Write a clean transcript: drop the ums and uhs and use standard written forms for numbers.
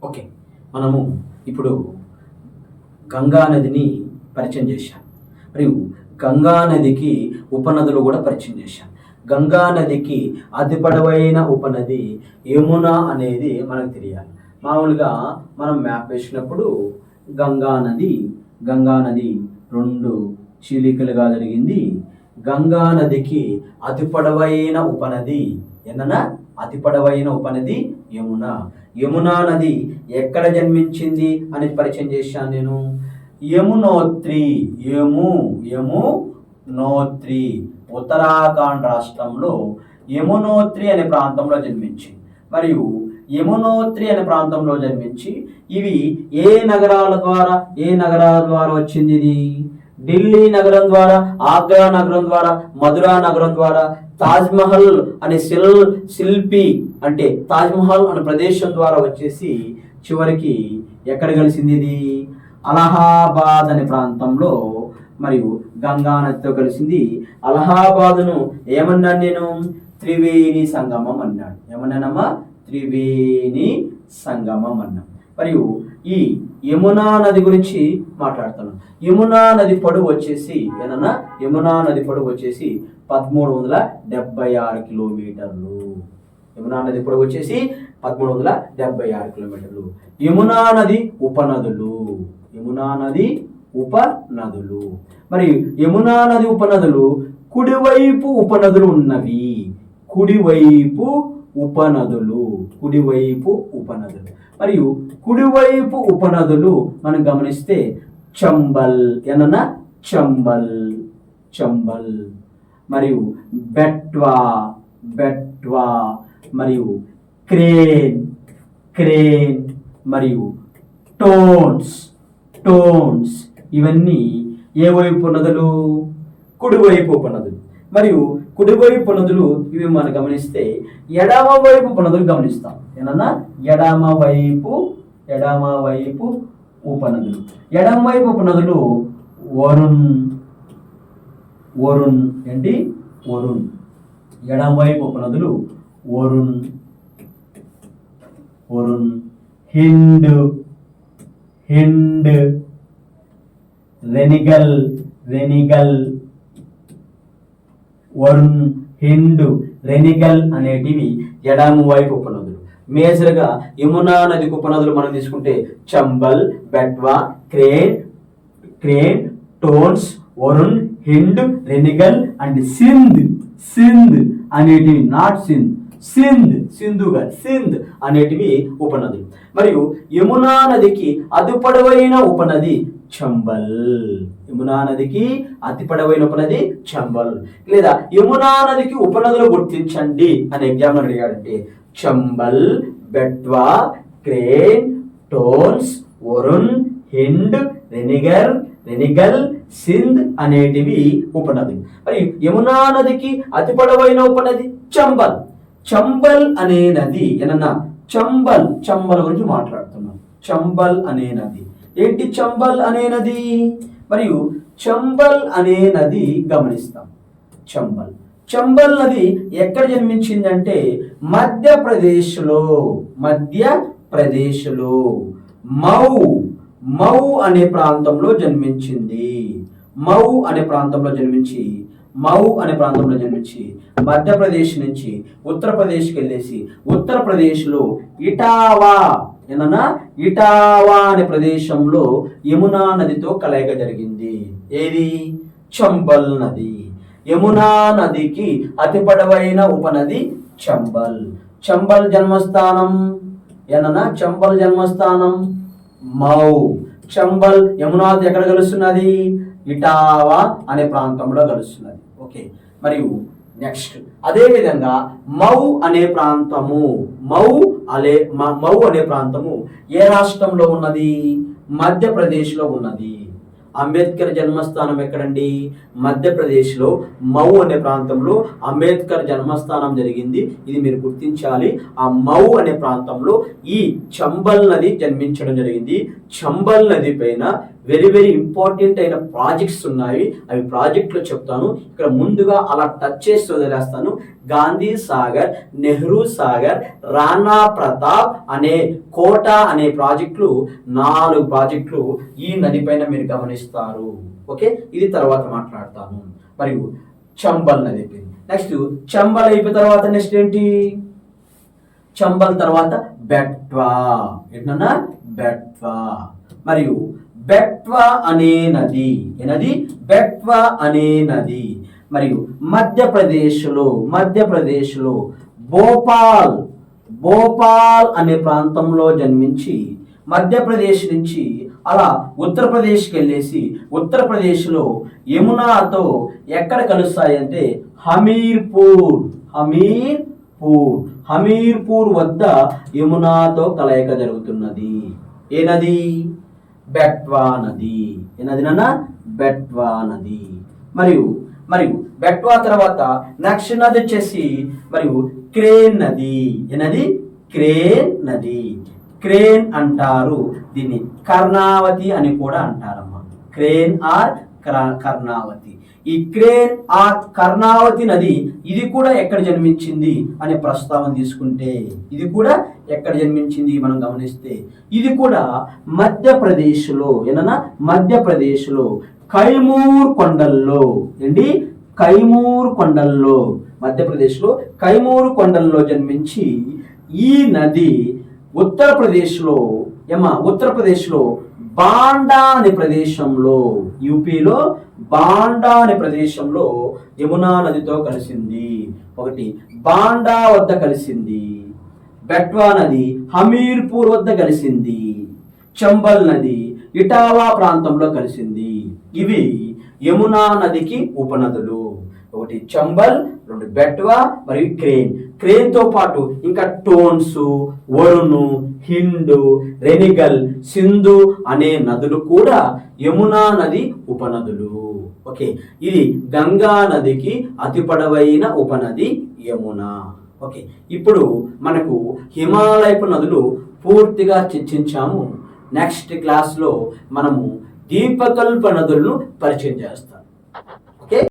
Okay, మనము ఇప్పుడు గంగా నదిని పరిచయం చేశాం. మరియు గంగా నదికి ఉపనదులు కూడా పరిచయం చేశాం. గంగా నదికి అతి పొడవైన ఉపనది యమున అనేది మనకు తెలియాలి. మామూలుగా మనం మ్యాప్ వేసినప్పుడు గంగా నది రెండు చీలికలుగా జరిగింది. గంగా నదికి అతి పొడవైన ఉపనది అతి పొడవైన ఉపనది యమున. యమునా నది ఎక్కడ జన్మించింది అని పరిచయం చేశాను నేను. యమునోత్రి, యమునోత్రి ఉత్తరాఖండ్ రాష్ట్రంలో యమునోత్రి అనే ప్రాంతంలో జన్మించింది. మరియు యమునోత్రి అనే ప్రాంతంలో జన్మించి ఇవి ఏ నగరాల ద్వారా వచ్చింది? ఇది ఢిల్లీ నగరం ద్వారా, ఆగ్రా నగరం ద్వారా, మధురా నగరం ద్వారా, తాజ్మహల్ అనే శిల్పి అంటే తాజ్మహల్ అనే ప్రదేశం ద్వారా వచ్చేసి చివరికి ఎక్కడ కలిసింది? ఇది అలహాబాద్ అనే ప్రాంతంలో మరియు గంగా నదితో కలిసింది. అలహాబాదును ఏమన్నాను నేను? త్రివేణి సంగమం అన్నాడు. ఏమన్నానమ్మా? త్రివేణి సంగమం అన్నాం. మరియు ఈ యమునా నది గురించి మాట్లాడుతున్నాం. యమునా నది పొడవు వచ్చేసి 1376 కిలోమీటర్లు. యమునా నది పొడవు వచ్చేసి 1376 కిలోమీటర్లు. యమునా నది ఉపనదులు మరి యమునా నది ఉపనదులు కుడివైపు ఉపనదులు ఉన్నవి. కుడివైపు ఉపనదులు మరియు కుడివైపు ఉపనదులు మనం గమనిస్తే చంబల్ మరియు బెట్వా మరియు క్రేన్ మరియు టోన్స్ ఇవన్నీ ఏ వైపు నదులు? కుడివైపు ఉపనదులు. మరియు కుడివైపు నదులు ఇవి మనం గమనిస్తే ఎడమ వైపు ఉపనదులు గమనిస్తాం. ఎడమ వైపు ఉపనదులు. ఎడమ వైపు ఉపనదులు వరుణ్ ఏంటి? వరుణ్. ఎడమ వైపు ఉపనదులు వరుణ్, హింద్, రెనిగల్, వరుణ్, హింద్, రెనిగల్ అనేటివి ఎడమ వైపు ఉపనదులు. మేజర్గా యమునా నది ఉపనదులు మనం తీసుకుంటే చంబల్, బెట్వా, క్రేన్, టోన్స్, వరుణ్, హింద్, రెనిగల్ అండ్ సింధ్ అనేటివి సింధ్ అనేటివి ఉపనదులు. మరియు యమునా నదికి అతి పొడవైన ఉపనది చంబల్. యమునా నదికి అతి పొడవైన ఉపనది చంబల్. లేదా యమునా నదికి ఉపనదులు గుర్తించండి అనే ఎగ్జామ్ అడిగాడంటే చంబల్, బెట్వా, క్రేన్, టోన్స్, వరుణ్, హింద్, రెనిగల్, సింధ్ అనేటివి ఉపనదులు. మరి యమునా నదికి అతి పొడవైన ఉపనది చంబల్ అనే నది. చంబల్ గురించి మాట్లాడుతున్నాం. చంబల్ అనే నది ఏంటి? చంబల్ అనే నది. మరియు చంబల్ అనే నది గమనిస్తాం. చంబల్ నది ఎక్కడ జన్మించిందంటే మధ్యప్రదేశ్లో మౌ అనే ప్రాంతంలో జన్మించింది. మౌ అనే ప్రాంతంలో జన్మించి మధ్యప్రదేశ్ నుంచి ఉత్తరప్రదేశ్కి వెళ్ళేసి ఉత్తరప్రదేశ్లో ఇటావా అనే ప్రదేశంలో యమునా నదితో కలయిక జరిగింది. ఏది? చంబల్ నది. యమునా నదికి అతి పొడవైన ఉపనది చంబల్ జన్మస్థానం మౌ. చంబల్ యమునా ఎక్కడ కలుస్తున్నది? ఇటావా అనే ప్రాంతంలో కలుస్తున్నది. ఓకే, మరియు నెక్స్ట్ అదే విధంగా మౌ అనే ప్రాంతము ఏ రాష్ట్రంలో ఉన్నది? మధ్యప్రదేశ్లో ఉన్నది. అంబేద్కర్ జన్మస్థానం ఎక్కడండి? మధ్యప్రదేశ్లో మౌ అనే ప్రాంతంలో అంబేద్కర్ జన్మస్థానం జరిగింది. ఇది మీరు గుర్తించాలి. ఆ మౌ అనే ప్రాంతంలో ఈ చంబల్ నది జన్మించడం జరిగింది. చంబల్ నది పైన వెరీ వెరీ ఇంపార్టెంట్ అయిన ప్రాజెక్ట్స్ ఉన్నాయి. అవి ప్రాజెక్టులు చెప్తాను. ఇక్కడ ముందుగా అలా టచ్ చేసి వదిలేస్తాను. గాంధీ సాగర్, నెహ్రూ సాగర్, రాణా ప్రతాప్ అనే కోట అనే ప్రాజెక్టులు 4 ప్రాజెక్టులు ఈ నది పైన మీరు గమనిస్తారు. ఓకే, ఇది తర్వాత మాట్లాడతాను. మరియు చంబల్ నది అయిపోయింది. నెక్స్ట్ చంబల్ అయిపోయిన తర్వాత నెక్స్ట్ ఏంటి? చంబల్ తర్వాత బెట్వా. ఏంటన్నా? బెట్వా. మరియు బెట్వా అనే నది, ఏనది? బెట్వా అనే నది మరియు మధ్యప్రదేశ్లో భోపాల్ అనే ప్రాంతంలో జన్మించి మధ్యప్రదేశ్ నుంచి అలా ఉత్తరప్రదేశ్కి వెళ్ళేసి ఉత్తరప్రదేశ్లో యమునాతో ఎక్కడ కలుస్తాయంటే హమీర్పూర్ వద్ద యమునాతో కలయిక జరుగుతున్నది. ఏ నది? బెట్వా నది. ఏ నది నాన్న? బెట్వా నది. మరియు బెట్వా తర్వాత నెక్స్ట్ నది వచ్చేసి మరియు క్రేన్ నది. ఏనది? క్రేన్ నది. క్రేన్ అంటారు దీన్ని, కర్ణావతి అని కూడా అంటారమ్మా. Crane are Karnavati. ఈ క్రేన్ ఆ కర్ణావతి నది ఇది కూడా ఎక్కడ జన్మించింది అనే ప్రస్తావన తీసుకుంటే, ఇది కూడా ఎక్కడ జన్మించింది మనం గమనిస్తే, ఇది కూడా మధ్యప్రదేశ్లో, ఏనన్నా? మధ్యప్రదేశ్లో కైమూర్ కొండల్లో. ఏంటి? కైమూర్ కొండల్లో, మధ్యప్రదేశ్లో కైమూర్ కొండల్లో జన్మించి ఈ నది ఉత్తరప్రదేశ్లో బాండా అనే ప్రదేశంలో, యూపీలో బాండా అనే ప్రదేశంలో యమునా నదితో కలిసింది. ఒకటి బాండా వద్ద కలిసింది, బెట్వా నది హమీర్పూర్ వద్ద కలిసింది, చంబల్ నది ఇటావా ప్రాంతంలో కలిసింది. ఇవి యమునా నదికి ఉపనదులు. ఒకటి చంబల్, 2 బెట్వా మరియు క్రేన్ తో పాటు ఇంకా టోన్స్, వరుణు, హిందూ, రెనిగల్, సింధు అనే నదులు కూడా యమునా నది ఉపనదులు. ఓకే, ఇది గంగా నదికి అతి పొడవైన ఉపనది యమున. ఓకే, ఇప్పుడు మనకు హిమాలయపు నదులు పూర్తిగా చర్చించాము. నెక్స్ట్ క్లాస్లో మనము దీపకల్ప నదులను పరిచయం చేస్తాం.